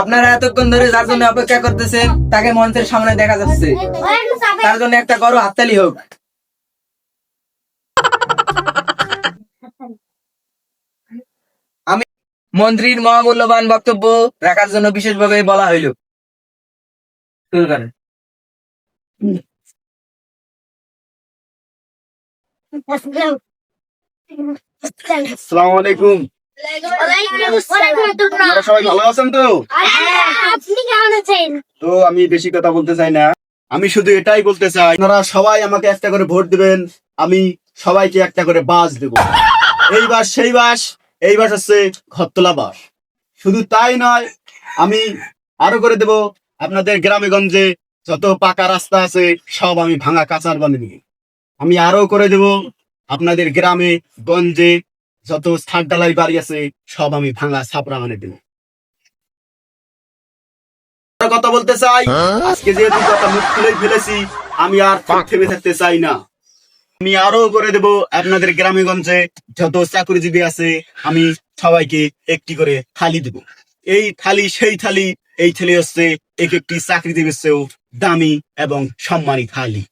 আপনারা এতক্ষণ ধরে যার জন্য অপেক্ষা করতেছেন তাকে মঞ্চের সামনে দেখা যাচ্ছে, তার জন্য একটা বড় হাততালি হোক। আমি মন্ত্রীর মহামূল্যবান বক্তব্য রাখার জন্য বিশেষভাবে বলা হইল। শুরু করেন। আসসালামু আলাইকুম। আপনারা সবাই ভালো আছেন তো? আপনি কেমন আছেন? তো আমি বেশি কথা বলতে চাই না, আমি শুধু এটাই বলতে চাই আপনারা সবাই আমাকে একটা করে ভোট দিবেন, আমি সবাইকে একটা করে বাস দেব। এই বাস সেই বাস, এই বাস হচ্ছে ঘরতলা বাস। শুধু তাই নয়, আমি আরো করে দেব আপনাদের গ্রামে গঞ্জে যত পাকা রাস্তা আছে সব আমি ভাঙা কাঁচার বানিয়ে আমি আরো করে দেব আপনাদের গ্রামে গঞ্জে যত ছাদ ঢালাই বাড়ি আছে সব আমি ভাঙা ছাপড়া বানিয়ে দেব। কথা বলতে চাই, আজকে যেহেতু কথা মুখ খুলেই ফেলেছি, আমি আর থেমে থাকতে চাই না। আমি আরো করে দেব আপনাদের গ্রামে গঞ্জে যত চাকরিজীবী আছে আমি সবাইকে একটি করে থালি দেব। এই থালি সেই থালি, এই থালি হচ্ছে এক একটি চাকরিজীবীর চেয়েও দামি এবং সম্মানী থালি।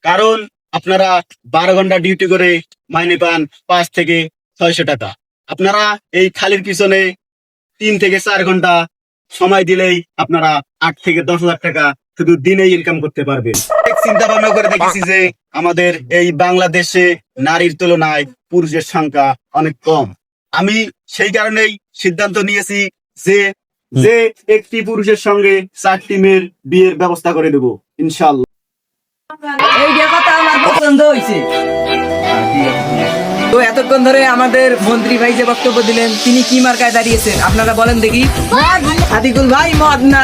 কারণ আপনারা 12 ঘন্টা ডিউটি করে মাইনে পান 5 থেকে 600 টাকা। আপনারা এই থালির পিছনে 3 থেকে 4 ঘন্টা সময় দিলেই আপনারা 8 থেকে 10,000 টাকা শুধু দিনেই ইনকাম করতে পারবেন। চিন্তা ভাবনা করে দেখেছি যে আমাদের এই বাংলাদেশে নারীর তুলনায় পুরুষের সংখ্যা অনেক কম। আমি সেই কারণেই সিদ্ধান্ত নিয়েছি যে যে একটি পুরুষের সঙ্গে 4টি মেয়ের বিয়ের ব্যবস্থা করে দেব ইনশাআল্লাহ। এই যে কথা আমার পছন্দ হয়েছে। তো এতক্ষণ ধরে আমাদের মন্ত্রী ভাই যে বক্তব্য দিলেন, তিনি কি মার্কায় দাঁড়িয়েছেন আপনারা বলেন দেখি। সাদিকুল ভাই মদ না।